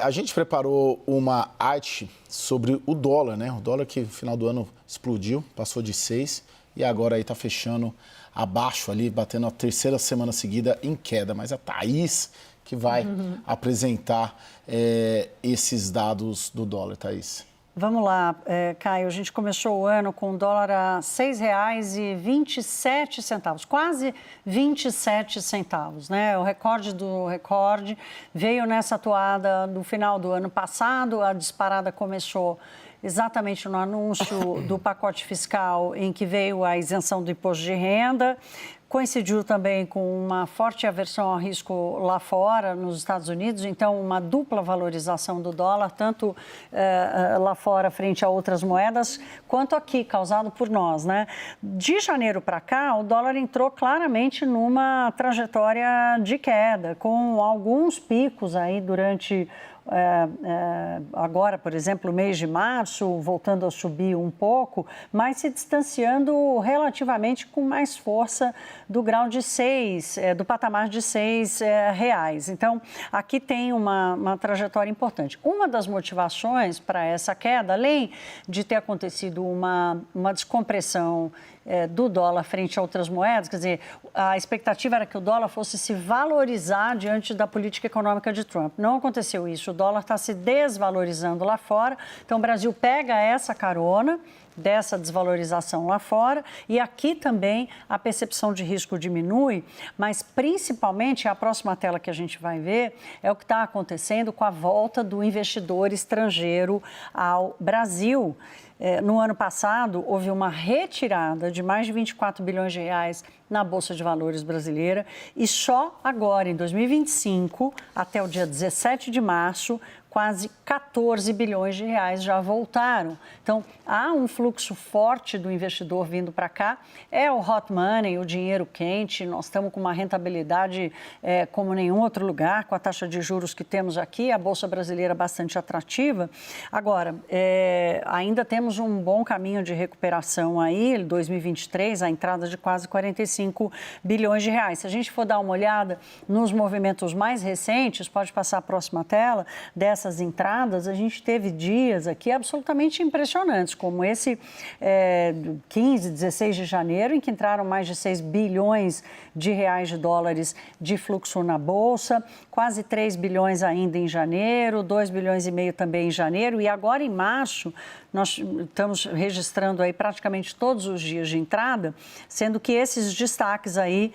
A gente preparou uma arte sobre o dólar, né? O dólar que no final do ano explodiu, passou de 6 e agora aí está fechando abaixo ali, batendo a terceira semana seguida em queda. Mas a Thaís que vai apresentar esses dados do dólar, Thaís. Vamos lá, Caio, a gente começou o ano com o dólar a R$ 6,27, quase 27 centavos, né? O recorde do recorde veio nessa toada no final do ano passado, a disparada começou exatamente no anúncio do pacote fiscal em que veio a isenção do imposto de renda. Coincidiu também com uma forte aversão ao risco lá fora, nos Estados Unidos, então uma dupla valorização do dólar, tanto lá fora frente a outras moedas, quanto aqui, causado por nós, né? De janeiro para cá, o dólar entrou claramente numa trajetória de queda, com alguns picos aí durante agora, por exemplo, o mês de março, voltando a subir um pouco, mas se distanciando relativamente com mais força do grau de 6, do patamar de R$ 6. Então, aqui tem uma trajetória importante. Uma das motivações para essa queda, além de ter acontecido uma descompressão do dólar frente a outras moedas, quer dizer, a expectativa era que o dólar fosse se valorizar diante da política econômica de Trump. Não aconteceu isso, o dólar está se desvalorizando lá fora, então o Brasil pega essa carona dessa desvalorização lá fora e aqui também a percepção de risco diminui, mas principalmente a próxima tela que a gente vai ver é o que está acontecendo com a volta do investidor estrangeiro ao Brasil. No ano passado, houve uma retirada de mais de 24 bilhões de reais na Bolsa de Valores brasileira e só agora, em 2025, até o dia 17 de março, quase 14 bilhões de reais já voltaram. Então, há um fluxo forte do investidor vindo para cá. É o hot money, o dinheiro quente. Nós estamos com uma rentabilidade como nenhum outro lugar, com a taxa de juros que temos aqui, a Bolsa brasileira bastante atrativa. Agora, ainda temos um bom caminho de recuperação aí, 2023, a entrada de quase 45 bilhões de reais. Se a gente for dar uma olhada nos movimentos mais recentes, pode passar a próxima tela, dessas entradas, a gente teve dias aqui absolutamente impressionantes, como esse 15, 16 de janeiro, em que entraram mais de 6 bilhões de reais de dólares de fluxo na Bolsa, quase 3 bilhões ainda em janeiro, 2 bilhões e meio também em janeiro, e agora em março nós estamos registrando aí praticamente todos os dias de entrada, sendo que esses destaques aí,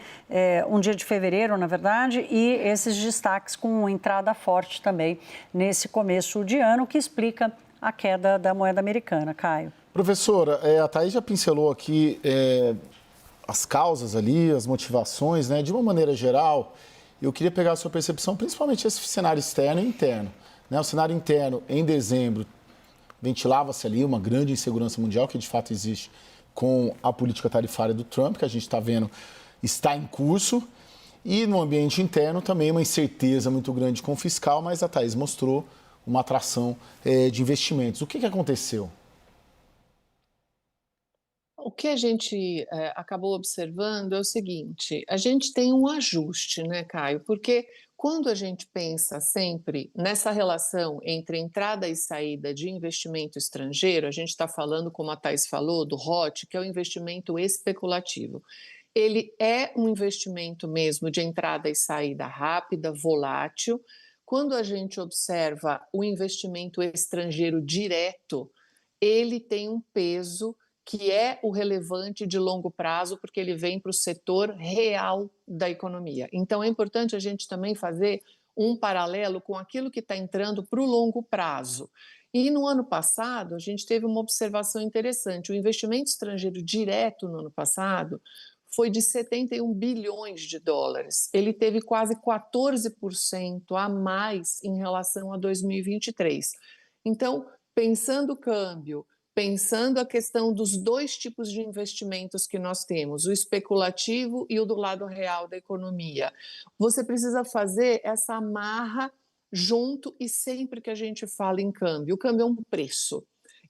um dia de fevereiro, na verdade, e esses destaques com entrada forte também nesse começo de ano, que explica a queda da moeda americana. Caio. Professora, a Thaís já pincelou aqui as causas ali, as motivações, né? De uma maneira geral, eu queria pegar a sua percepção, principalmente esse cenário externo e interno, né? O cenário interno, em dezembro, ventilava-se ali uma grande insegurança mundial, que de fato existe com a política tarifária do Trump, que a gente está vendo está em curso, e no ambiente interno também uma incerteza muito grande com o fiscal, mas a Thaís mostrou uma atração de investimentos. O que aconteceu? O que a gente acabou observando é o seguinte, a gente tem um ajuste, né, Caio? Porque quando a gente pensa sempre nessa relação entre entrada e saída de investimento estrangeiro, a gente está falando, como a Thaís falou, do ROT, que é o investimento especulativo. Ele é um investimento mesmo de entrada e saída rápida, volátil. Quando a gente observa o investimento estrangeiro direto, ele tem um peso que é o relevante de longo prazo, porque ele vem para o setor real da economia. Então, é importante a gente também fazer um paralelo com aquilo que está entrando para o longo prazo. E no ano passado, a gente teve uma observação interessante. O investimento estrangeiro direto no ano passado foi de 71 bilhões de dólares. Ele teve quase 14% a mais em relação a 2023. Então, pensando o câmbio, pensando a questão dos dois tipos de investimentos que nós temos, o especulativo e o do lado real da economia, você precisa fazer essa amarra junto e sempre que a gente fala em câmbio. O câmbio é um preço.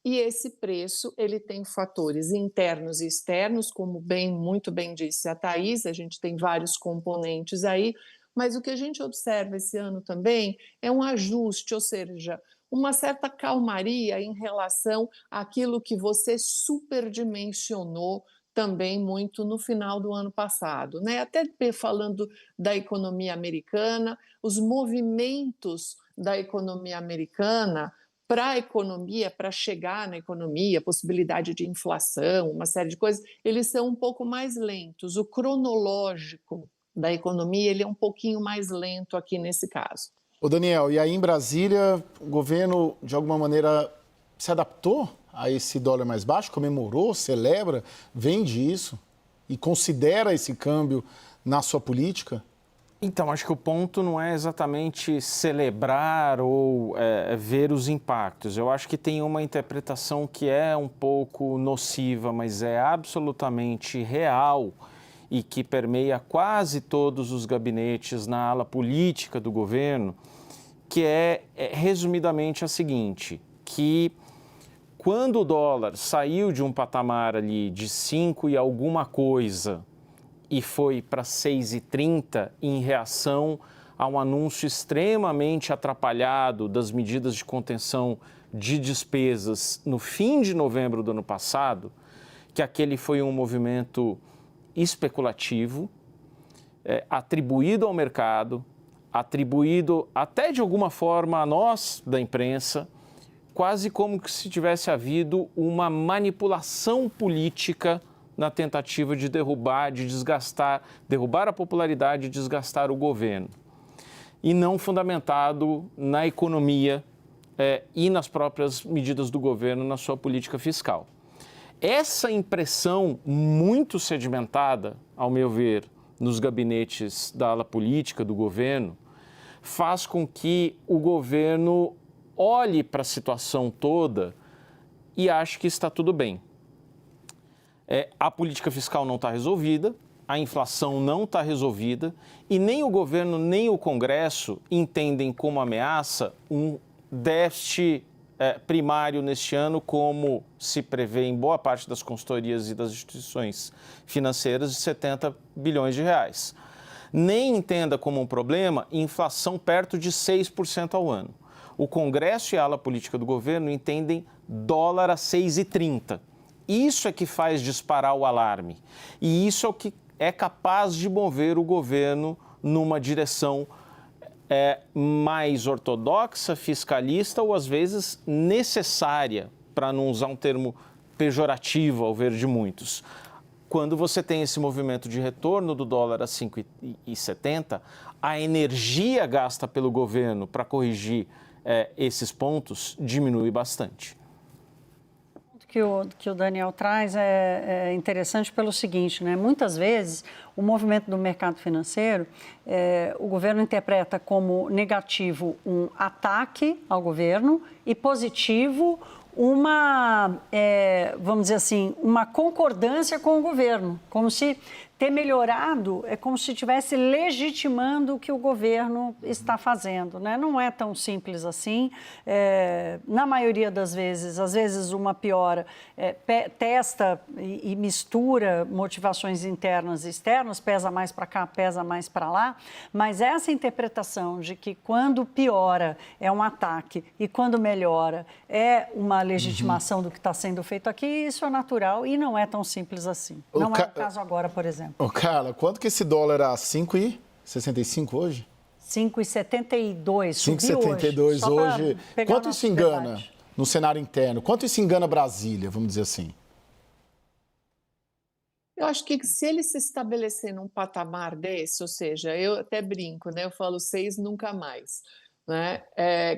E esse preço, ele tem fatores internos e externos, como muito bem disse a Thaís, a gente tem vários componentes aí, mas o que a gente observa esse ano também é um ajuste, ou seja, uma certa calmaria em relação àquilo que você superdimensionou também muito no final do ano passado, né? Até falando da economia americana, os movimentos da economia americana para a economia, para chegar na economia, possibilidade de inflação, uma série de coisas, eles são um pouco mais lentos. O cronológico da economia ele é um pouquinho mais lento aqui nesse caso. Ô Daniel, e aí em Brasília, o governo, de alguma maneira, se adaptou a esse dólar mais baixo, comemorou, celebra, vende isso e considera esse câmbio na sua política? Então, acho que o ponto não é exatamente celebrar ou ver os impactos. Eu acho que tem uma interpretação que é um pouco nociva, mas é absolutamente real e que permeia quase todos os gabinetes na ala política do governo, que é resumidamente a seguinte, que quando o dólar saiu de um patamar ali de 5 e alguma coisa e foi para 6,30 em reação a um anúncio extremamente atrapalhado das medidas de contenção de despesas no fim de novembro do ano passado, que aquele foi um movimento especulativo, atribuído ao mercado, atribuído até de alguma forma a nós da imprensa, quase como se tivesse havido uma manipulação política na tentativa de derrubar a popularidade e desgastar o governo. E não fundamentado na economia e nas próprias medidas do governo na sua política fiscal. Essa impressão muito sedimentada, ao meu ver, nos gabinetes da ala política do governo, faz com que o governo olhe para a situação toda e ache que está tudo bem. A política fiscal não está resolvida, a inflação não está resolvida e nem o governo nem o Congresso entendem como ameaça um déficit primário neste ano, como se prevê em boa parte das consultorias e das instituições financeiras, de 70 bilhões de reais. Nem entenda como um problema inflação perto de 6% ao ano. O Congresso e a ala política do governo entendem dólar a 6,30. Isso é que faz disparar o alarme. E isso é o que é capaz de mover o governo numa direção mais ortodoxa, fiscalista ou, às vezes, necessária, para não usar um termo pejorativo ao ver de muitos. Quando você tem esse movimento de retorno do dólar a 5,70, a energia gasta pelo governo para corrigir esses pontos diminui bastante. Que o Daniel traz é interessante pelo seguinte, né? Muitas vezes o movimento do mercado financeiro, o governo interpreta como negativo um ataque ao governo e positivo vamos dizer assim, uma concordância com o governo, como se ter melhorado é como se estivesse legitimando o que o governo está fazendo, né? Não é tão simples assim. Na maioria das vezes, às vezes uma piora testa e mistura motivações internas e externas, pesa mais para cá, pesa mais para lá, mas essa interpretação de que quando piora é um ataque e quando melhora é uma legitimação do que está sendo feito aqui, isso é natural e não é tão simples assim. Não é o caso agora, por exemplo. Ô, Carla, quanto que esse dólar era? 5,65 hoje? 5,72, subiu 5,72 hoje. Quanto isso engana debate no cenário interno? Quanto isso engana Brasília, vamos dizer assim? Eu acho que se ele se estabelecer num patamar desse, ou seja, eu até brinco, né? Eu falo 6 nunca mais. Né?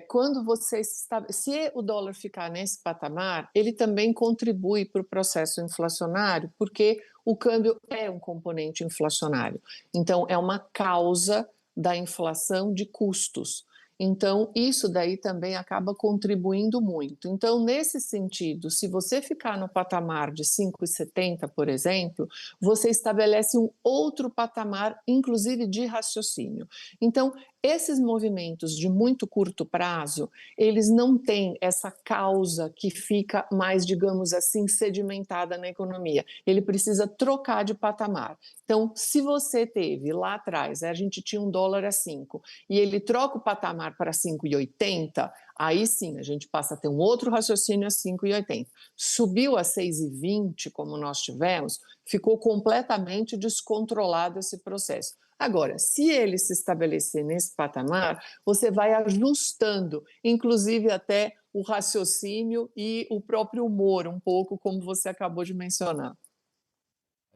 Quando se o dólar ficar nesse patamar, ele também contribui para o processo inflacionário, porque o câmbio é um componente inflacionário. Então, é uma causa da inflação de custos. Então, isso daí também acaba contribuindo muito. Então, nesse sentido, se você ficar no patamar de 5,70, por exemplo, você estabelece um outro patamar, inclusive de raciocínio. Então, esses movimentos de muito curto prazo, eles não têm essa causa que fica mais, digamos assim, sedimentada na economia. Ele precisa trocar de patamar. Então, se você teve lá atrás, a gente tinha um dólar a 5, e ele troca o patamar para 5,80, aí sim a gente passa a ter um outro raciocínio a 5,80. Subiu a 6,20, como nós tivemos, ficou completamente descontrolado esse processo. Agora, se ele se estabelecer nesse patamar, você vai ajustando, inclusive até o raciocínio e o próprio humor, um pouco como você acabou de mencionar.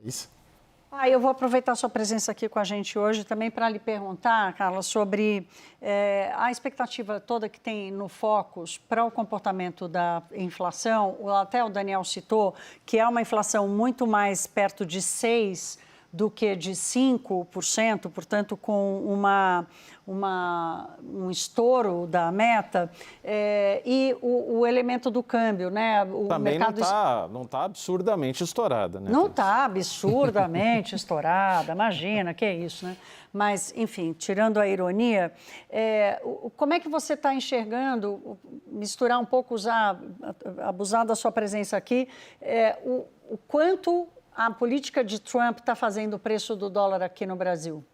Isso. Eu vou aproveitar a sua presença aqui com a gente hoje também para lhe perguntar, Carla, sobre a expectativa toda que tem no Focus para o comportamento da inflação. Até o Daniel citou que é uma inflação muito mais perto de 6% do que de 5%, portanto, com um estouro da meta, e o elemento do câmbio, né? O também mercado não tá absurdamente estourada, né? Não está absurdamente estourada, imagina, que é isso, né? Mas, enfim, tirando a ironia, como é que você está enxergando, misturar um pouco, abusar da sua presença aqui, o quanto a política de Trump está fazendo o preço do dólar aqui no Brasil?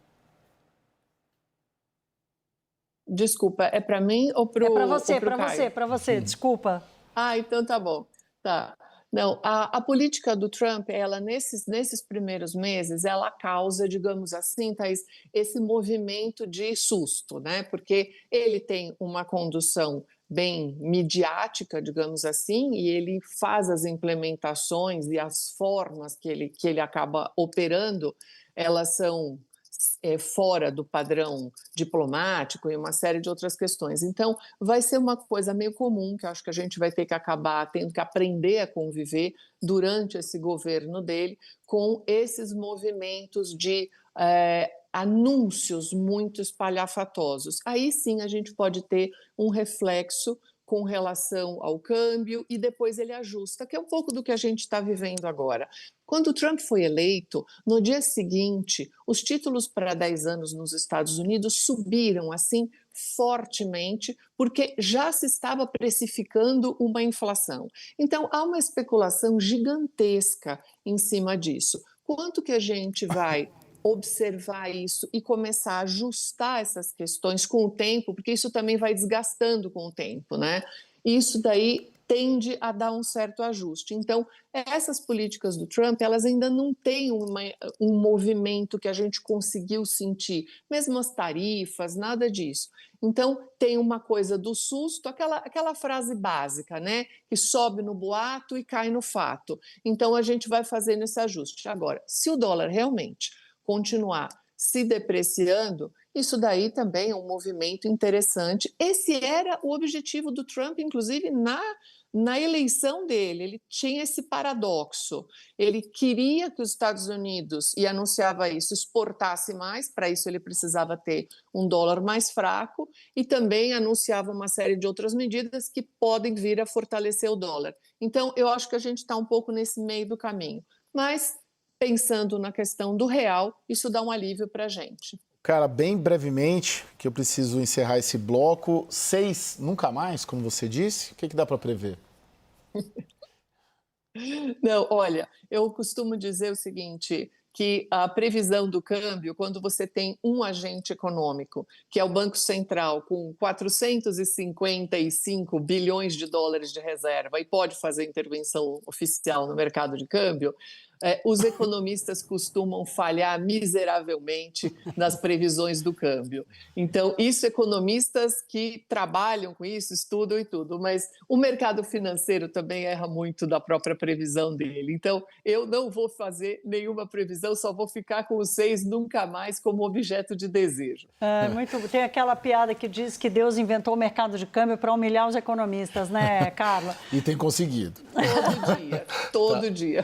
Desculpa, é para mim ou para o Caio? Para você, desculpa. Então tá bom. Tá. Não, a política do Trump, ela nesses primeiros meses, ela causa, digamos assim, Thaís, esse movimento de susto, né? Porque ele tem uma condução bem midiática, digamos assim, e ele faz as implementações e as formas que ele acaba operando, elas são fora do padrão diplomático e uma série de outras questões. Então, vai ser uma coisa meio comum, que eu acho que a gente vai ter que acabar tendo que aprender a conviver durante esse governo dele, com esses movimentos de anúncios muito espalhafatosos. Aí sim a gente pode ter um reflexo com relação ao câmbio e depois ele ajusta, que é um pouco do que a gente está vivendo agora. Quando o Trump foi eleito, no dia seguinte, os títulos para 10 anos nos Estados Unidos subiram assim fortemente, porque já se estava precificando uma inflação. Então, há uma especulação gigantesca em cima disso. Quanto que a gente vai observar isso e começar a ajustar essas questões com o tempo, porque isso também vai desgastando com o tempo, né? Isso daí tende a dar um certo ajuste. Então, essas políticas do Trump, elas ainda não têm um movimento que a gente conseguiu sentir, mesmo as tarifas, nada disso. Então, tem uma coisa do susto, aquela frase básica, né? Que sobe no boato e cai no fato. Então, a gente vai fazendo esse ajuste. Agora, se o dólar realmente continuar se depreciando, isso daí também é um movimento interessante. Esse era o objetivo do Trump, inclusive na eleição dele. Ele tinha esse paradoxo. Ele queria que os Estados Unidos, e anunciava isso, exportasse mais, para isso ele precisava ter um dólar mais fraco, e também anunciava uma série de outras medidas que podem vir a fortalecer o dólar. Então, eu acho que a gente está um pouco nesse meio do caminho. Mas pensando na questão do real, isso dá um alívio para a gente. Cara, bem brevemente, que eu preciso encerrar esse bloco, 6 nunca mais, como você disse, o que dá para prever? Não, olha, eu costumo dizer o seguinte, que a previsão do câmbio, quando você tem um agente econômico, que é o Banco Central, com 455 bilhões de dólares de reserva e pode fazer intervenção oficial no mercado de câmbio, os economistas costumam falhar miseravelmente nas previsões do câmbio. Então, isso economistas que trabalham com isso, estudam e tudo, mas o mercado financeiro também erra muito da própria previsão dele. Então, eu não vou fazer nenhuma previsão, só vou ficar com os 6 nunca mais como objeto de desejo. Tem aquela piada que diz que Deus inventou o mercado de câmbio para humilhar os economistas, né, Carla? E tem conseguido. Todo dia, todo dia.